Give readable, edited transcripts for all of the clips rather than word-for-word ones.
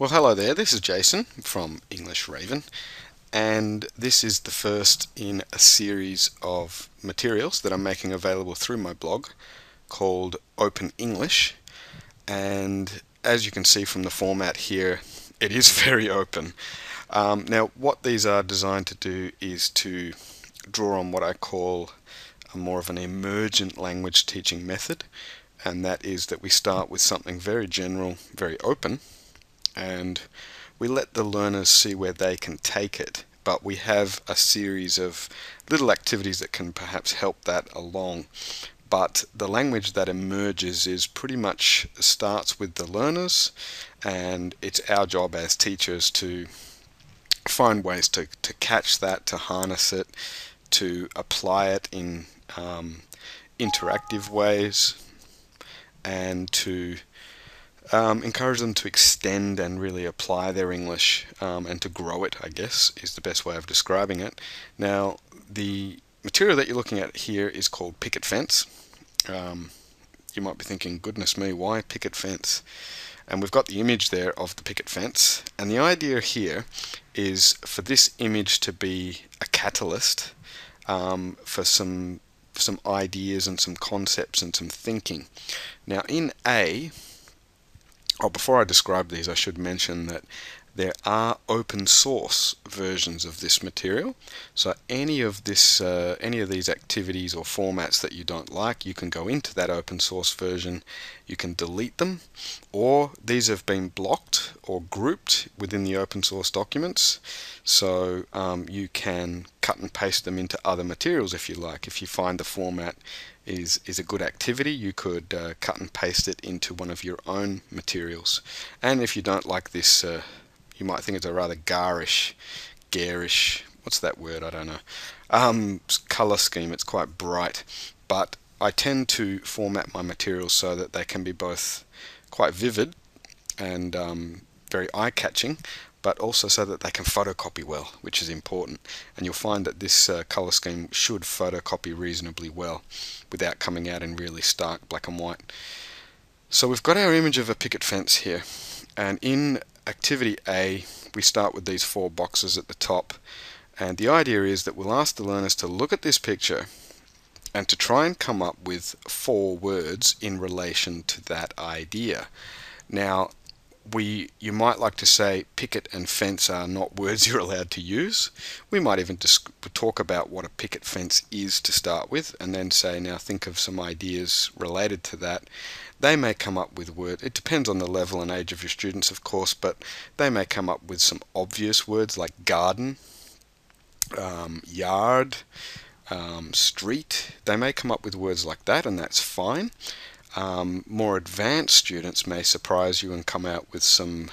Well, hello there. This is Jason from English Raven, and this is the first in a series of materials that I'm making available through my blog called Open English. And as you can see from the format here, it is very open. Now, what these are designed to do is to draw on what I call more of an emergent language teaching method, and that is that we start with something very general, very open, and we let the learners see where they can take it, but we have a series of little activities that can perhaps help that along. But the language that emerges is pretty much starts with the learners, and it's our job as teachers to find ways to catch that, to harness it, to apply it in interactive ways, and to encourage them to extend and really apply their English, and to grow it, I guess, is the best way of describing it. Now, the material that you're looking at here is called Picket Fence. You might be thinking, goodness me, why picket fence? And we've got the image there of the picket fence, and the idea here is for this image to be a catalyst for some ideas and some concepts and some thinking. Now in before I describe these, I should mention that there are open source versions of this material. So any of these activities or formats that you don't like, you can go into that open source version, you can delete them, or these have been blocked or grouped within the open source documents. So you can cut and paste them into other materials if you like. If you find the format is a good activity, you could cut and paste it into one of your own materials. And if you don't like this, you might think it's a rather garish, what's that word? I don't know. Color scheme. It's quite bright, but I tend to format my materials so that they can be both quite vivid and very eye-catching, but also so that they can photocopy well, which is important. And you'll find that this color scheme should photocopy reasonably well without coming out in really stark black and white. So we've got our image of a picket fence here, and in Activity A, we start with these 4 boxes at the top, and the idea is that we'll ask the learners to look at this picture and to try and come up with 4 words in relation to that idea. Now, you might like to say picket and fence are not words you're allowed to use. We might even talk about what a picket fence is to start with, and then say, now think of some ideas related to that. They may come up with words. It depends on the level and age of your students, of course, but they may come up with some obvious words like garden, yard, street. They may come up with words like that, and that's fine. More advanced students may surprise you and come out with some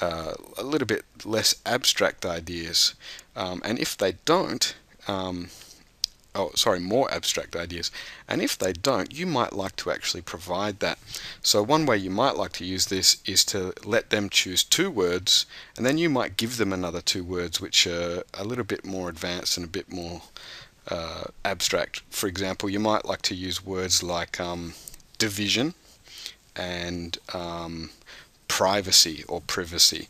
a little bit less abstract ideas, and if they don't, more abstract ideas, and if they don't, you might like to actually provide that. So one way you might like to use this is to let them choose 2 words, and then you might give them another 2 words which are a little bit more advanced and a bit more abstract. For example, you might like to use words like division and privacy or privacy.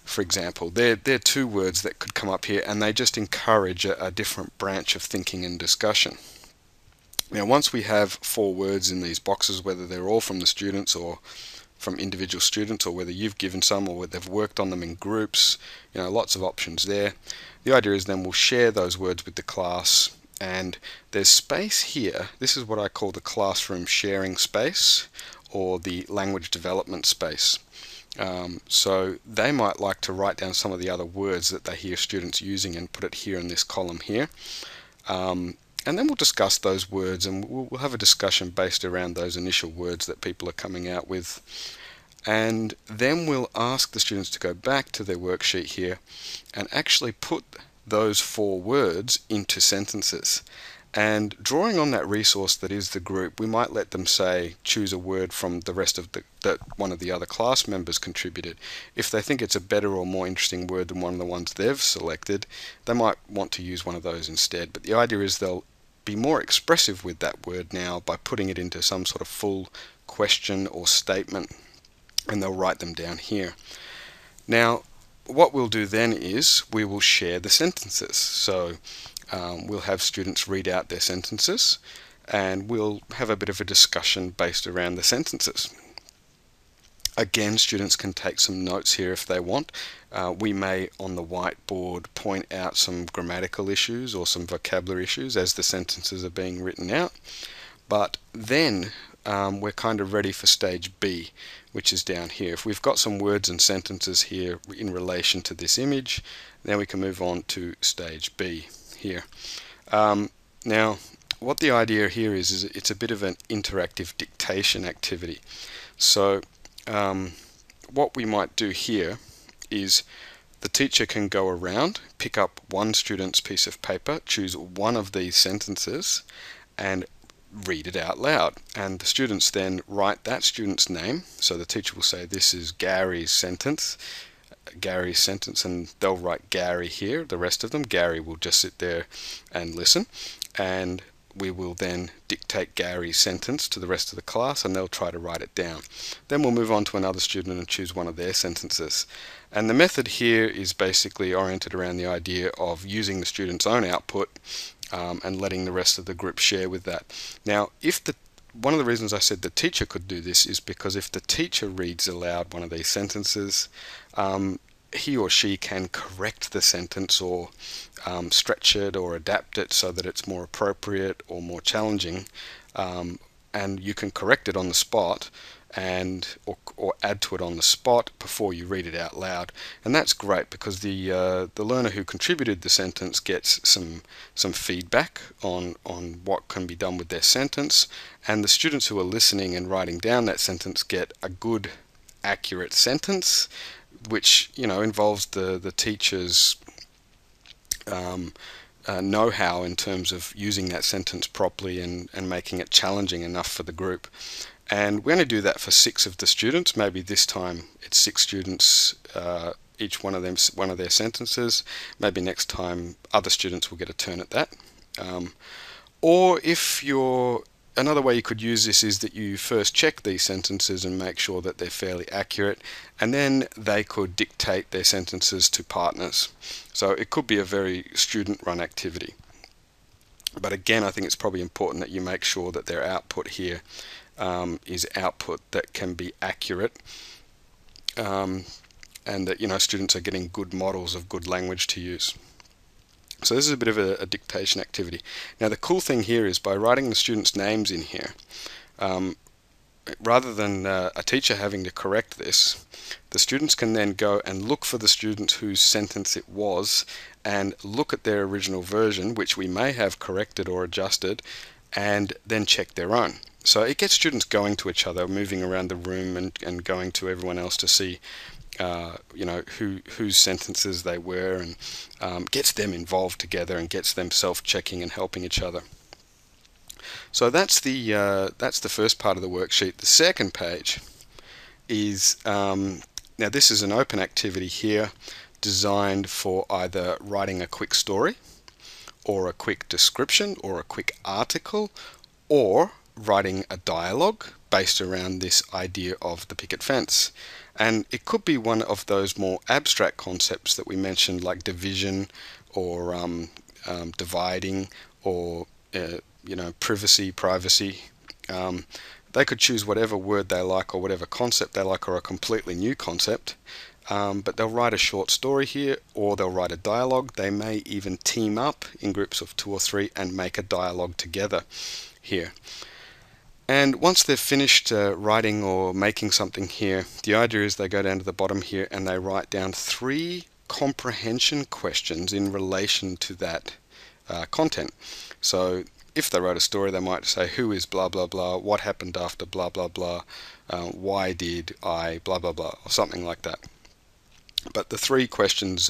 For example, they're 2 words that could come up here, and they just encourage a different branch of thinking and discussion. Now, once we have 4 words in these boxes, whether they're all from the students or from individual students, or whether you've given some or whether they've worked on them in groups, lots of options there. The idea is then we'll share those words with the class, and there's space here. This is what I call the classroom sharing space, or the language development space. So they might like to write down some of the other words that they hear students using and put it here in this column here. And then we'll discuss those words, and we'll have a discussion based around those initial words that people are coming out with. And then we'll ask the students to go back to their worksheet here and actually put those 4 words into sentences. And drawing on that resource that is the group, we might let them say, choose a word from the rest of that one of the other class members contributed. If they think it's a better or more interesting word than one of the ones they've selected, they might want to use one of those instead. But the idea is they'll be more expressive with that word now by putting it into some sort of full question or statement, and they'll write them down here. Now, what we'll do then is we will share the sentences. So we'll have students read out their sentences, and we'll have a bit of a discussion based around the sentences. Again, students can take some notes here if they want. We may on the whiteboard point out some grammatical issues or some vocabulary issues as the sentences are being written out. But then we're kind of ready for stage B, which is down here. If we've got some words and sentences here in relation to this image, then we can move on to stage B here. Now, what the idea here is it's a bit of an interactive dictation activity. So what we might do here is the teacher can go around, pick up one student's piece of paper, choose one of these sentences, and read it out loud. And the students then write that student's name. So the teacher will say, this is Gary's sentence, and they'll write Gary here. The rest of them, Gary will just sit there and listen, and we will then dictate Gary's sentence to the rest of the class, and they'll try to write it down. Then we'll move on to another student and choose one of their sentences. And the method here is basically oriented around the idea of using the student's own output and letting the rest of the group share with that. Now, one of the reasons I said the teacher could do this is because if the teacher reads aloud one of these sentences, he or she can correct the sentence or stretch it or adapt it so that it's more appropriate or more challenging, and you can correct it on the spot or add to it on the spot before you read it out loud. And that's great because the learner who contributed the sentence gets some feedback on what can be done with their sentence, and the students who are listening and writing down that sentence get a good, accurate sentence, which involves the teacher's know-how in terms of using that sentence properly and making it challenging enough for the group. And we're going to do that for 6 of the students. Maybe this time it's 6 students, each one of them one of their sentences. Maybe next time other students will get a turn at that. Or if another way you could use this is that you first check these sentences and make sure that they're fairly accurate, and then they could dictate their sentences to partners. So it could be a very student-run activity. But again, I think it's probably important that you make sure that their output here is output that can be accurate, and that students are getting good models of good language to use. So this is a bit of a dictation activity. Now the cool thing here is by writing the students' names in here, rather than a teacher having to correct this, the students can then go and look for the student whose sentence it was and look at their original version, which we may have corrected or adjusted, and then check their own. So it gets students going to each other, moving around the room and going to everyone else to see whose sentences they were, and gets them involved together and gets them self-checking and helping each other. So that's the first part of the worksheet. The second page is now this is an open activity here designed for either writing a quick story or a quick description or a quick article, or writing a dialogue based around this idea of the picket fence. And it could be one of those more abstract concepts that we mentioned, like division or dividing, or privacy. They could choose whatever word they like or whatever concept they like, or a completely new concept. But they'll write a short story here, or they'll write a dialogue. They may even team up in groups of 2 or 3 and make a dialogue together here. And once they've finished writing or making something here, the idea is they go down to the bottom here and they write down 3 comprehension questions in relation to that content. So if they wrote a story, they might say, who is blah blah blah, what happened after blah blah blah, why did I blah blah blah, or something like that. But the 3 questions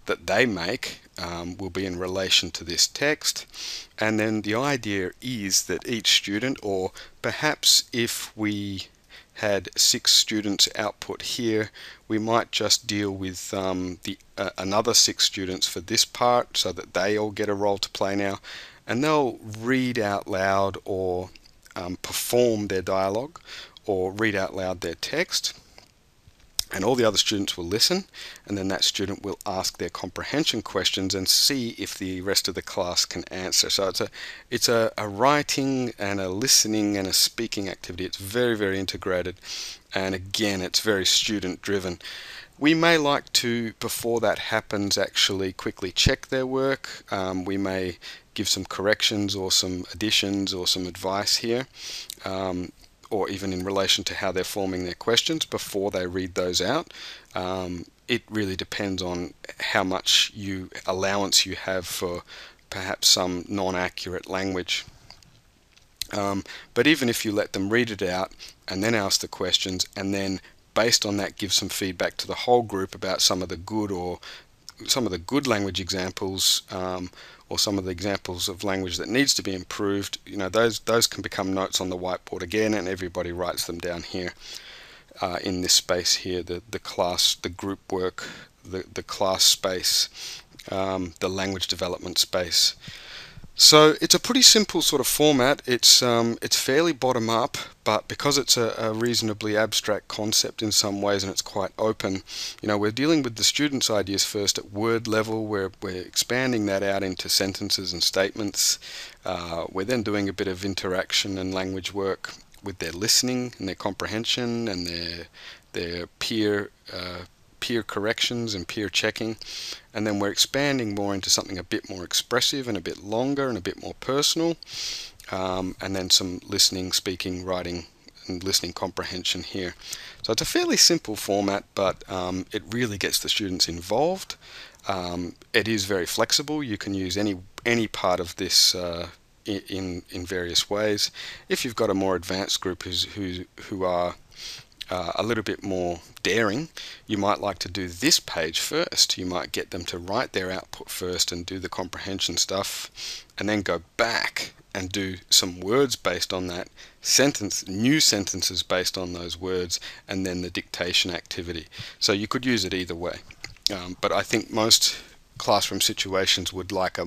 that they make will be in relation to this text, and then the idea is that each student, or perhaps if we had 6 students output here, we might just deal with another 6 students for this part, so that they all get a role to play now, and they'll read out loud or perform their dialogue or read out loud their text. and all the other students will listen, and then that student will ask their comprehension questions and see if the rest of the class can answer. So it's a writing and a listening and a speaking activity. It's very, very integrated, and again, it's very student driven. We may like to, before that happens, actually quickly check their work. We may give some corrections or some additions or some advice here, or even in relation to how they're forming their questions before they read those out. It really depends on how much allowance you have for perhaps some non-accurate language. But even if you let them read it out and then ask the questions, and then based on that give some feedback to the whole group about some of the good language examples, or some of the examples of language that needs to be improved, those can become notes on the whiteboard again, and everybody writes them down here, in this space here, the class, the group work, the class space, the language development space. So it's a pretty simple sort of format. It's fairly bottom up, but because it's a reasonably abstract concept in some ways, and it's quite open, we're dealing with the students' ideas first at word level. We're expanding that out into sentences and statements. We're then doing a bit of interaction and language work with their listening and their comprehension and their peer corrections and peer checking, and then we're expanding more into something a bit more expressive and a bit longer and a bit more personal, and then some listening, speaking, writing, and listening comprehension here. So it's a fairly simple format, but it really gets the students involved. It is very flexible. You can use any part of this in various ways. If you've got a more advanced group who are a little bit more daring, you might like to do this page first. You might get them to write their output first and do the comprehension stuff, and then go back and do some words based on that new sentences based on those words, and then the dictation activity. So you could use it either way, but I think most classroom situations would like,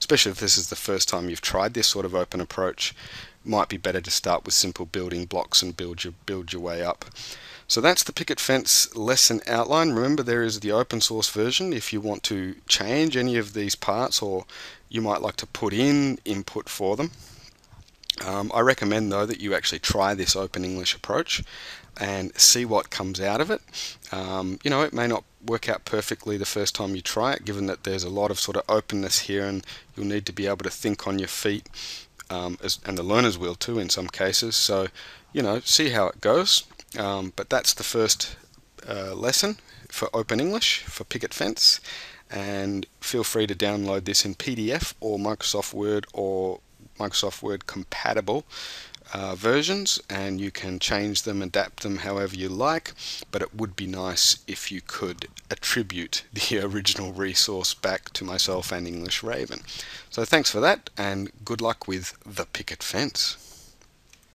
especially if this is the first time you've tried this sort of open approach, might be better to start with simple building blocks and build your way up. So that's the picket fence lesson outline. Remember, there is the open source version if you want to change any of these parts, or you might like to put in input for them. I recommend though that you actually try this open English approach and see what comes out of it. It may not work out perfectly the first time you try it, given that there's a lot of sort of openness here, and you'll need to be able to think on your feet, and the learners will too in some cases. So, see how it goes. But that's the first lesson for Open English for Picket Fence, and feel free to download this in PDF or Microsoft Word compatible versions, and you can change them, adapt them however you like, but it would be nice if you could attribute the original resource back to myself and English Raven. So thanks for that, and good luck with the picket fence.